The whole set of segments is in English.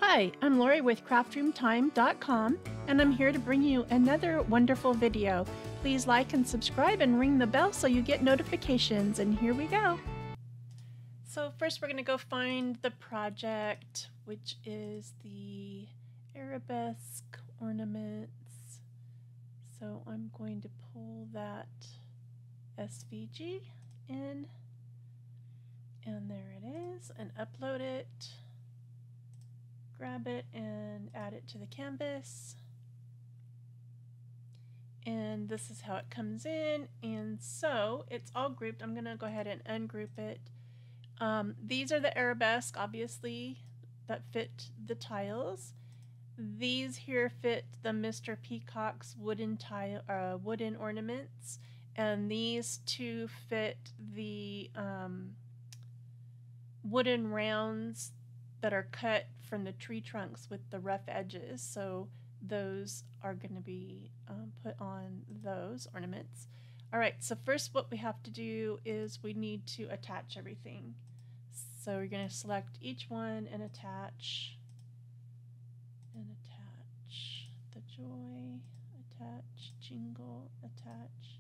Hi, I'm Lori with craftroomtime.com, and I'm here to bring you another wonderful video. Please like and subscribe and ring the bell so you get notifications, and here we go. So first we're going to go find the project, which is the Arabesque Ornaments. So I'm going to pull that SVG in, and there it is, and upload it. Grab it and add it to the canvas, and this is how it comes in. And so it's all grouped. I'm gonna go ahead and ungroup it. These are the arabesque, obviously, that fit the tiles. These here fit the Mr. Peacock's wooden tile, wooden ornaments, and these two fit the wooden rounds that are cut from the tree trunks with the rough edges. So those are going to be put on those ornaments. All right, so first what we have to do is we need to attach everything. So we're going to select each one and attach the joy, attach jingle, attach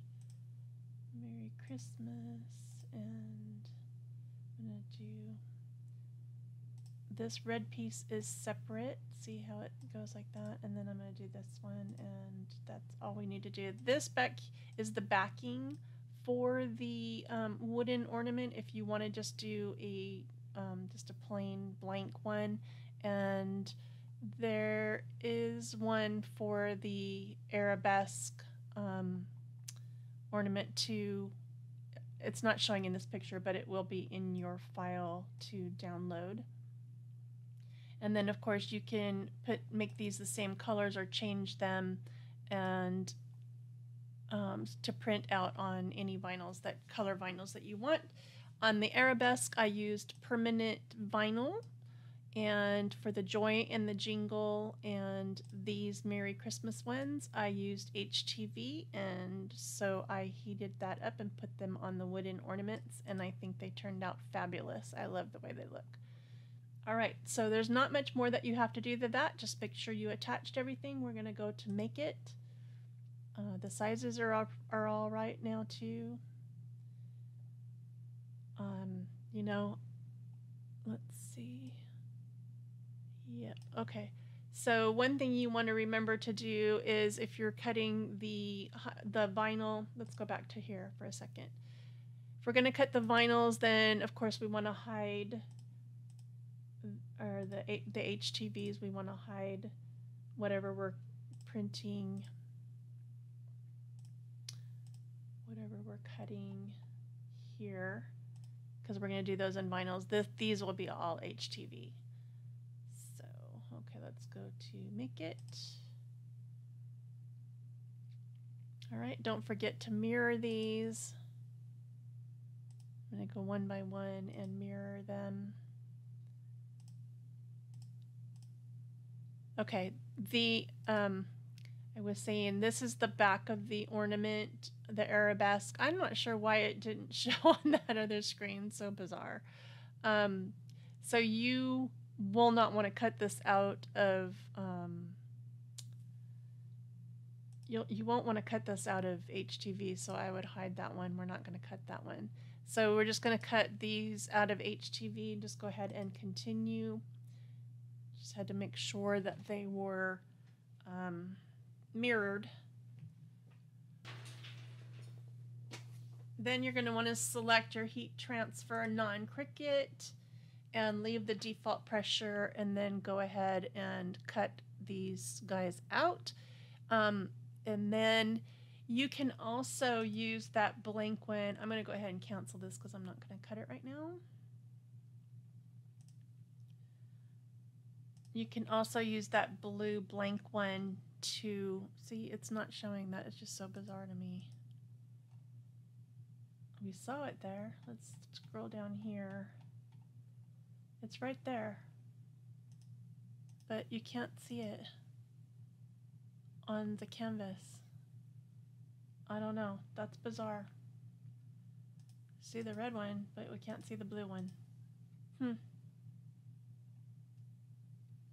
Merry Christmas, and I'm going to do this red piece is separate. See how it goes like that? And then I'm going to do this one, and that's all we need to do. This back is the backing for the wooden ornament if you want to just do a just a plain blank one. And there is one for the arabesque ornament too. It's not showing in this picture, but it will be in your file to download. And then of course you can make these the same colors or change them and to print out on any vinyls, color vinyls that you want. On the arabesque I used permanent vinyl, and for the joy and the jingle and these Merry Christmas ones I used HTV, and so I heated that up and put them on the wooden ornaments, and I think they turned out fabulous. I love the way they look. Alright, so there's not much more that you have to do to that. Just make sure you attached everything. We're going to go to make it. The sizes are all right now too. You know, let's see. Yep, okay. So one thing you want to remember to do is if you're cutting the vinyl, let's go back to here for a second. If we're going to cut the vinyls, then of course we want to hide, or the HTVs, we want to hide whatever we're printing, whatever we're cutting here, because we're going to do those in vinyls. These will be all HTV. So, okay, let's go to make it. All right, don't forget to mirror these. I'm going to go one by one and mirror them. Okay, I was saying this is the back of the ornament, the arabesque. I'm not sure why it didn't show on that other screen, so bizarre. So you will not want to cut this out of, you won't want to cut this out of HTV, so I would hide that one. We're not going to cut that one. So we're just going to cut these out of HTV. Just go ahead and continue. Just had to make sure that they were mirrored. Then you're going to want to select your heat transfer non-Cricut and leave the default pressure, and then go ahead and cut these guys out. And then you can also use that blank one. I'm going to go ahead and cancel this because I'm not going to cut it right now. You can also use that blue blank one to see. It's not showing that. It's just so bizarre to me. We saw it there. Let's scroll down here. It's right there, but you can't see it on the canvas. I don't know. That's bizarre. See the red one, but we can't see the blue one.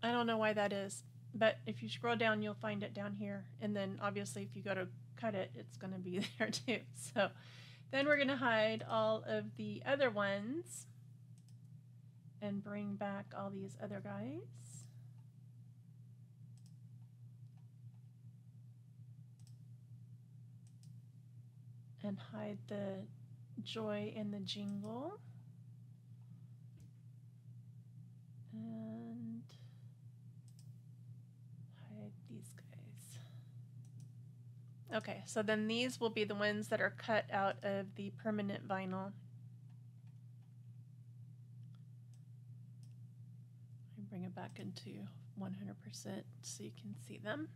I don't know why that is, but if you scroll down, you'll find it down here. And then obviously if you go to cut it, it's going to be there too. So then we're going to hide all of the other ones and bring back all these other guys. And hide the joy and the jingle. And hide these guys. Okay, so then these will be the ones that are cut out of the permanent vinyl. I bring it back into 100% so you can see them.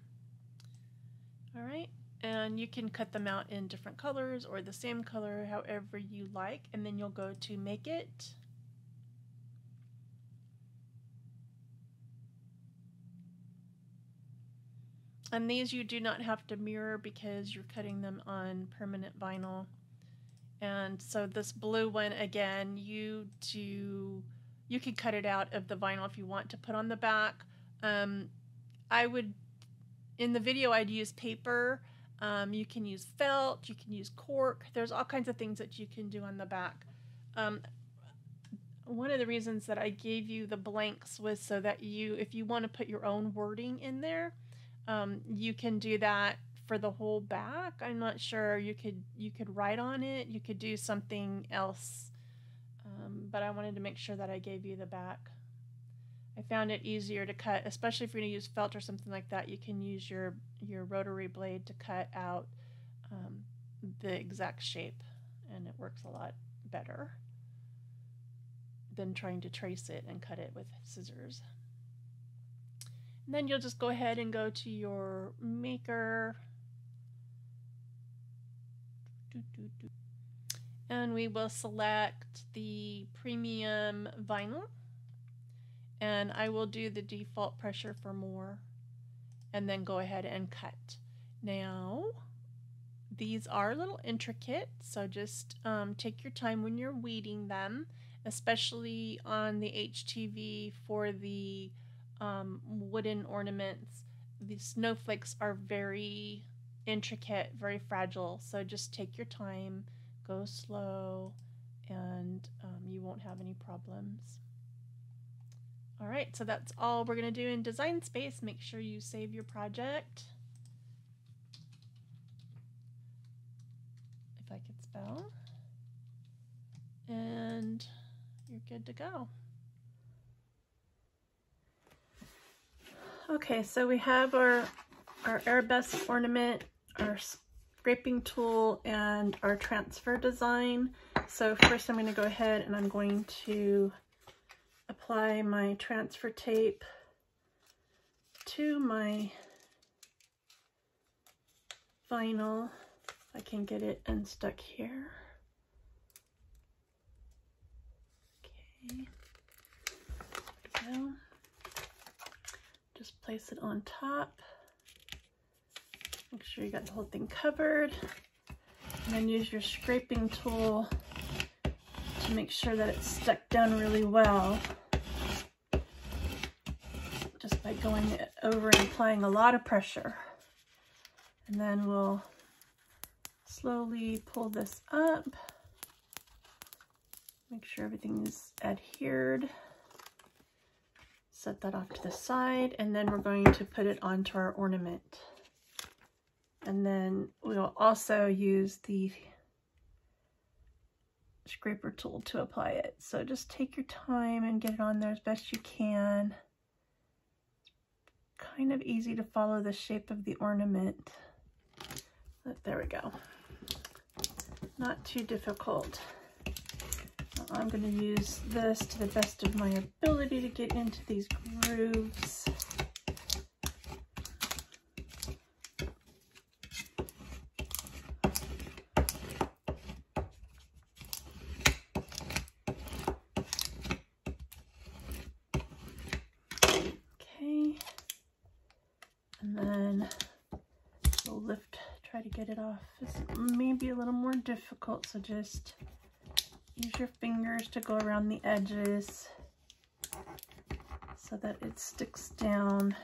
All right. And you can cut them out in different colors or the same color, however you like, and then you'll go to make it. And these you do not have to mirror because you're cutting them on permanent vinyl. And so this blue one, again, you can cut it out of the vinyl if you want to put on the back. I would, in the video, I'd use paper. You can use felt, you can use cork. There's all kinds of things that you can do on the back. One of the reasons that I gave you the blanks was so that if you want to put your own wording in there, you can do that for the whole back. I'm not sure. You could write on it. You could do something else. But I wanted to make sure that I gave you the back. I found it easier to cut, especially if you're going to use felt or something like that. You can use your rotary blade to cut out the exact shape, and it works a lot better than trying to trace it and cut it with scissors. And then you'll just go ahead and go to your maker. And we will select the premium vinyl. And I will do the default pressure for more and then go ahead and cut. Now, these are a little intricate, so just take your time when you're weeding them, especially on the HTV for the wooden ornaments. These snowflakes are very intricate, very fragile, so just take your time, go slow, and you won't have any problems. All right, so that's all we're going to do in Design Space. Make sure you save your project. If I could spell. And you're good to go. Okay, so we have our Arabesque ornament, our scraping tool, and our transfer design. So first I'm going to go ahead and I'm going to apply my transfer tape to my vinyl. If I can get it unstuck here. Okay, there we go. Just place it on top. Make sure you got the whole thing covered. And then use your scraping tool to make sure that it's stuck down really well. Just by going over and applying a lot of pressure. And then we'll slowly pull this up. Make sure everything is adhered. Set that off to the side, and then we're going to put it onto our ornament. And then we'll also use the scraper tool to apply it. So just take your time and get it on there as best you can. It's kind of easy to follow the shape of the ornament. But there we go. Not too difficult. I'm going to use this to the best of my ability to get into these grooves. Okay, and then we'll lift, try to get it off. This may be a little more difficult, so just use your fingers to go around the edges. so that it sticks down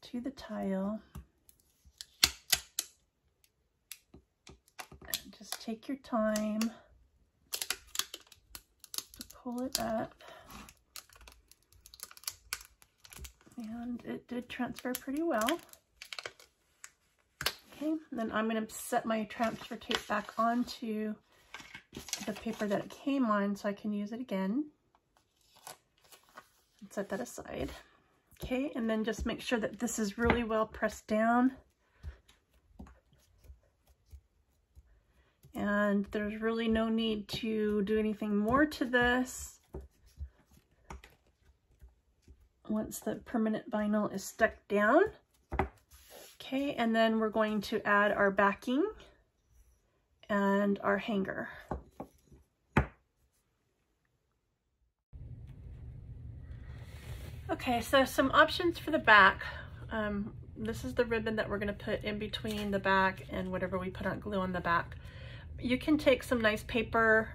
to the tile. And just take your time to pull it up. And it did transfer pretty well. Okay, then I'm going to set my transfer tape back onto the paper that it came on so I can use it again. And set that aside. Okay, and then just make sure that this is really well pressed down. And there's really no need to do anything more to this once the permanent vinyl is stuck down. Okay, and then we're going to add our backing and our hanger. Okay, so some options for the back. This is the ribbon that we're going to put in between the back and whatever we put on glue on the back. You can take some nice paper,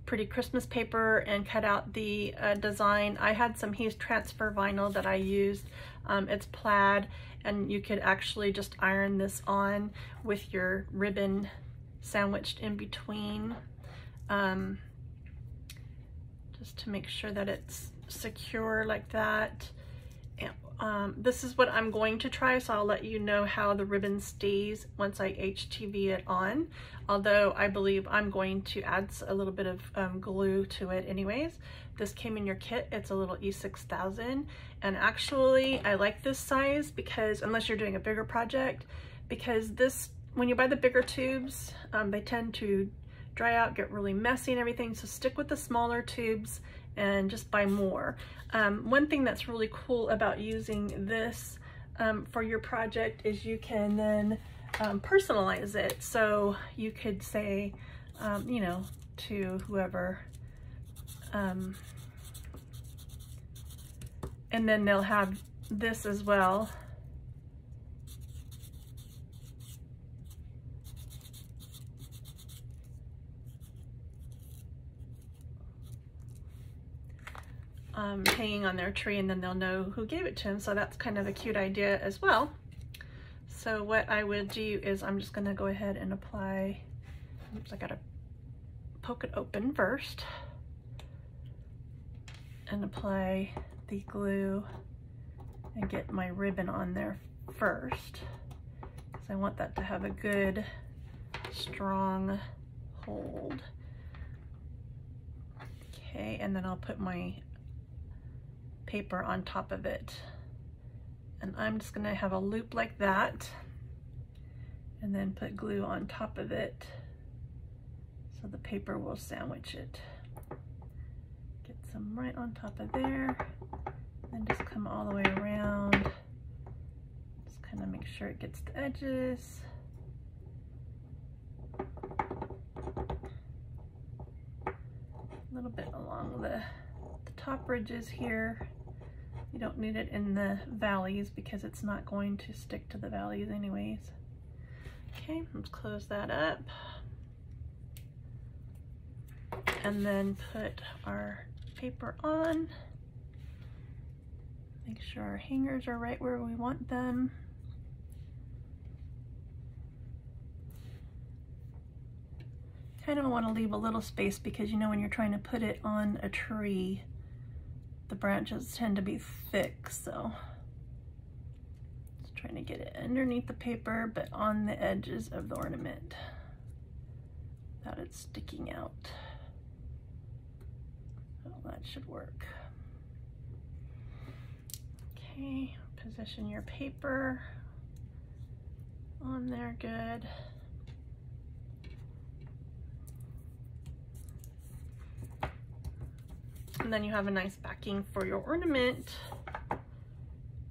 pretty Christmas paper, and cut out the design. I had some heat transfer vinyl that I used. It's plaid, and you could actually just iron this on with your ribbon sandwiched in between, just to make sure that it's secure like that. This is what I'm going to try, so I'll let you know how the ribbon stays once I HTV it on, although I believe I'm going to add a little bit of glue to it anyways. This came in your kit. It's a little E6000, and actually I like this size because, unless you're doing a bigger project, because this, when you buy the bigger tubes, they tend to dry out, get really messy and everything, so stick with the smaller tubes and just buy more. One thing that's really cool about using this for your project is you can then personalize it. So you could say, you know, to whoever, and then they'll have this as well. Hanging on their tree, and then they'll know who gave it to them. So that's kind of a cute idea as well. So what I would do is I'm just going to go ahead and apply, oops, I gotta poke it open first, and apply the glue and get my ribbon on there first, because I want that to have a good strong hold. Okay, and then I'll put my paper on top of it, and I'm just gonna have a loop like that and then put glue on top of it so the paper will sandwich it. Get some right on top of there, and just come all the way around, just kind of make sure it gets the edges. A little bit along the top ridges here. You don't need it in the valleys because it's not going to stick to the valleys anyways. Okay, let's close that up. And then put our paper on. Make sure our hangers are right where we want them. Kind of want to leave a little space because, you know, when you're trying to put it on a tree, the branches tend to be thick, so just trying to get it underneath the paper but on the edges of the ornament without it sticking out. So that should work. Okay, position your paper on there, good. And then you have a nice backing for your ornament,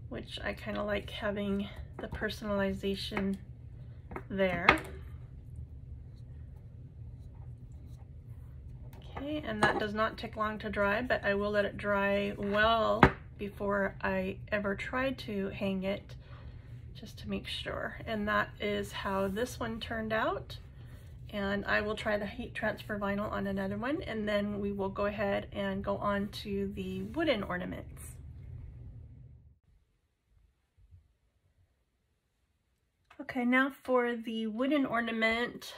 which I kind of like having the personalization there. Okay, and that does not take long to dry, but I will let it dry well before I ever try to hang it, just to make sure. And that is how this one turned out. And I will try the heat transfer vinyl on another one, and then we will go ahead and go on to the wooden ornaments. Okay, now for the wooden ornament,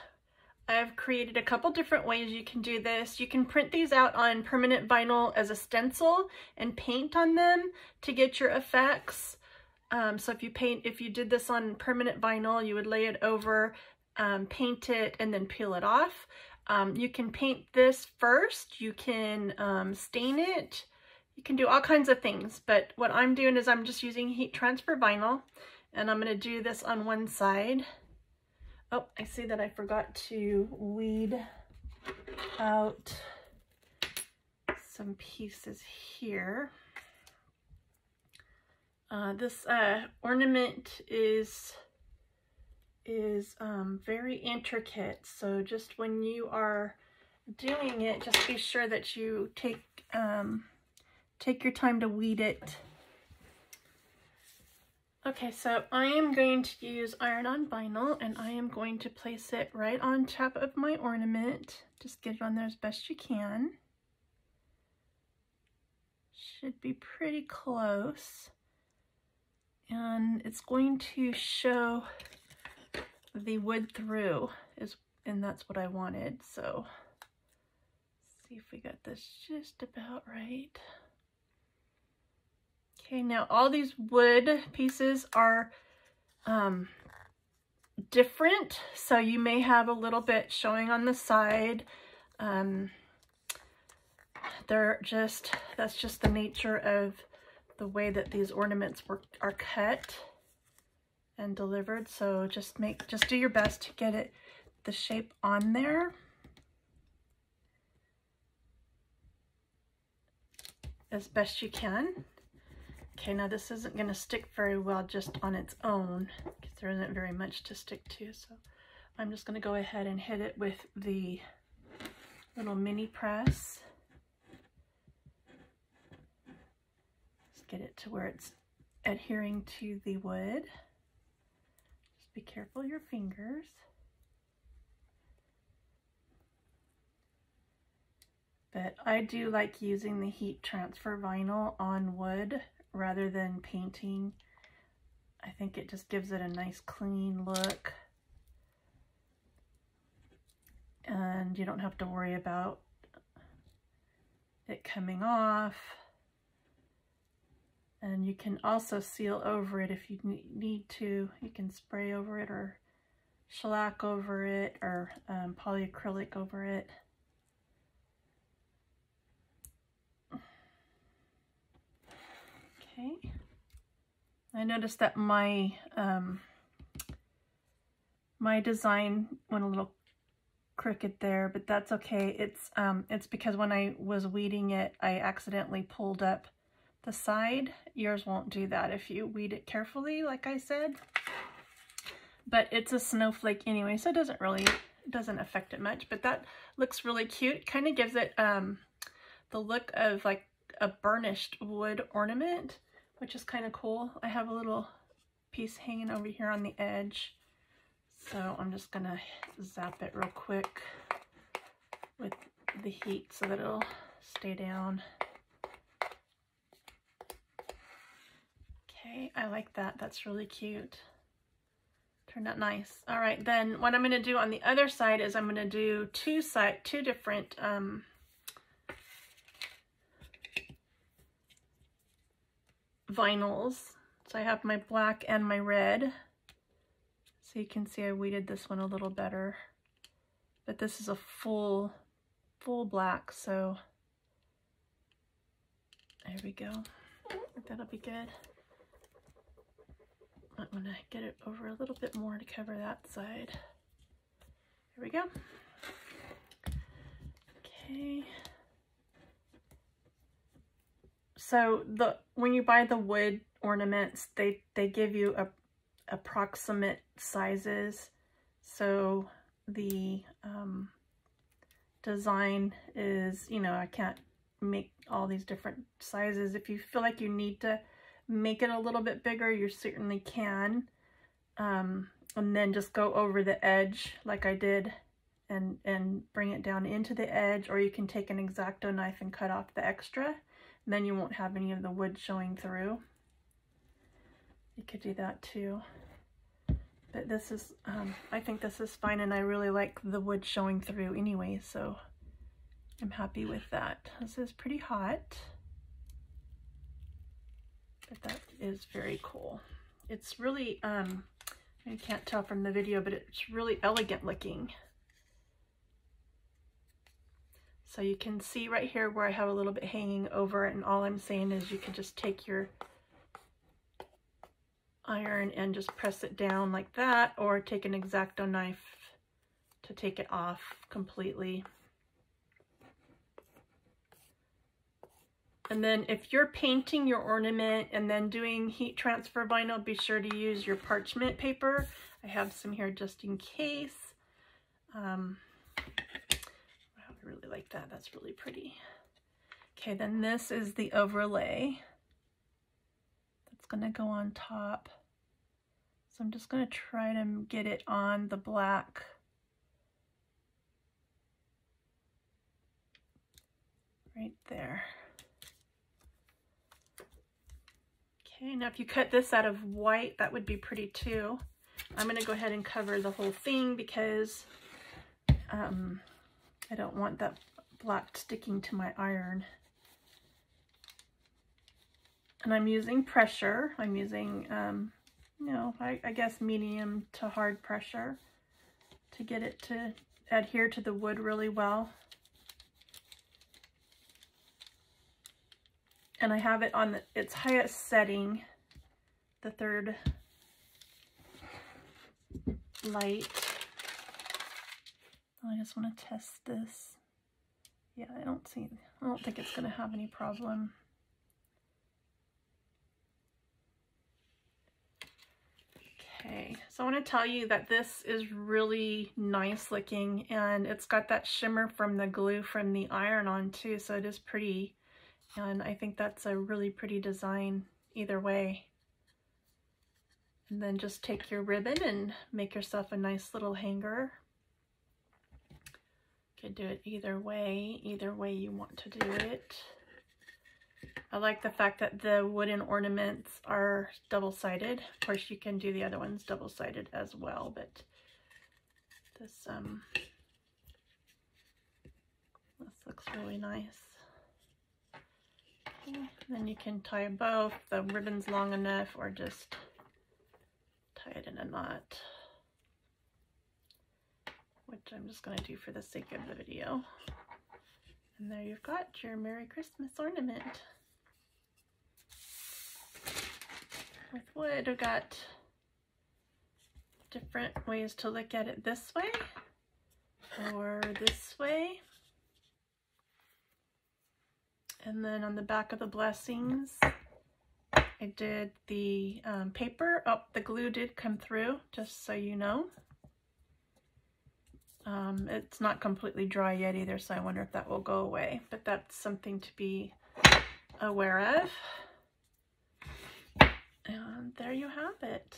I've created a couple different ways you can do this. You can print these out on permanent vinyl as a stencil and paint on them to get your effects. So if you did this on permanent vinyl, you would lay it over, paint it, and then peel it off. You can paint this first, you can stain it, you can do all kinds of things, but what I'm doing is I'm just using heat transfer vinyl, and I'm going to do this on one side. Oh, I see that I forgot to weed out some pieces here. This ornament is very intricate, so just when you are doing it, just be sure that you take your time to weed it. Okay, so I am going to use iron-on vinyl, and I am going to place it right on top of my ornament. Just get it on there as best you can. Should be pretty close. And it's going to show the wood through, and that's what I wanted. So let's see if we got this just about right. Okay, now all these wood pieces are different, so you may have a little bit showing on the side. That's just the nature of the way that these ornaments are cut and delivered. So just do your best to get the shape on there. As best you can. Okay, now this isn't going to stick very well just on its own, because there isn't very much to stick to, so I'm just going to go ahead and hit it with the little mini press. Just get it to where it's adhering to the wood. Just be careful of your fingers. But I do like using the heat transfer vinyl on wood rather than painting. I think it just gives it a nice clean look, and you don't have to worry about it coming off. And you can also seal over it if you need to. You can spray over it, or shellac over it, or polyacrylic over it. Okay, I noticed that my my design went a little crooked there, but that's okay. It's because when I was weeding it, I accidentally pulled up the side. Yours won't do that if you weed it carefully, like I said. But it's a snowflake anyway, so it doesn't affect it much. But that looks really cute. It kind of gives it the look of like a burnished wood ornament, which is kind of cool. I have a little piece hanging over here on the edge, so I'm just gonna zap it real quick with the heat so that it'll stay down. Okay, I like that. That's really cute. Turned out nice. All right, then what I'm gonna do on the other side is I'm gonna do two different vinyls. So I have my black and my red. So you can see I weeded this one a little better. But this is a full black, so there we go. I think that'll be good. I'm gonna get it over a little bit more to cover that side. Here we go. Okay. So when you buy the wood ornaments, they give you approximate sizes. So the design is, I can't make all these different sizes. If you feel like you need to make it a little bit bigger, you certainly can. And then just go over the edge like I did and bring it down into the edge, or you can take an X-Acto knife and cut off the extra, and then you won't have any of the wood showing through. You could do that too. But this is, I think this is fine, and I really like the wood showing through anyway, so I'm happy with that. This is pretty hot, but that is very cool. It's really, you can't tell from the video, but it's really elegant looking. So you can see right here where I have a little bit hanging over it, and all I'm saying is you can just take your iron and just press it down like that, or take an X-Acto knife to take it off completely. And then if you're painting your ornament and then doing heat transfer vinyl, be sure to use your parchment paper. I have some here just in case. I really like that. That's really pretty. Okay, then this is the overlay that's going to go on top. So I'm just going to try to get it on the black. Right there. Okay, now if you cut this out of white, that would be pretty too. I'm going to go ahead and cover the whole thing because I don't want that black sticking to my iron. And I'm using pressure. I'm using, you know, I guess medium to hard pressure to get it to adhere to the wood really well. And I have it on its highest setting, the third light. I just want to test this. Yeah, I don't think it's going to have any problem. Okay, so I want to tell you that this is really nice looking, and it's got that shimmer from the glue from the iron on too, so it is pretty. And I think that's a really pretty design either way. And then just take your ribbon and make yourself a nice little hanger. You could do it either way you want to do it. I like the fact that the wooden ornaments are double-sided. Of course, you can do the other ones double-sided as well, but this looks really nice. Then you can tie a bow if the ribbon's long enough, or just tie it in a knot, which I'm just going to do for the sake of the video. And there you've got your Merry Christmas ornament. With wood, I've got different ways to look at it, this way or this way. And then on the back of the blessings, I did the paper. Oh, the glue did come through, just so you know. It's not completely dry yet either, so I wonder if that will go away. But that's something to be aware of. And there you have it.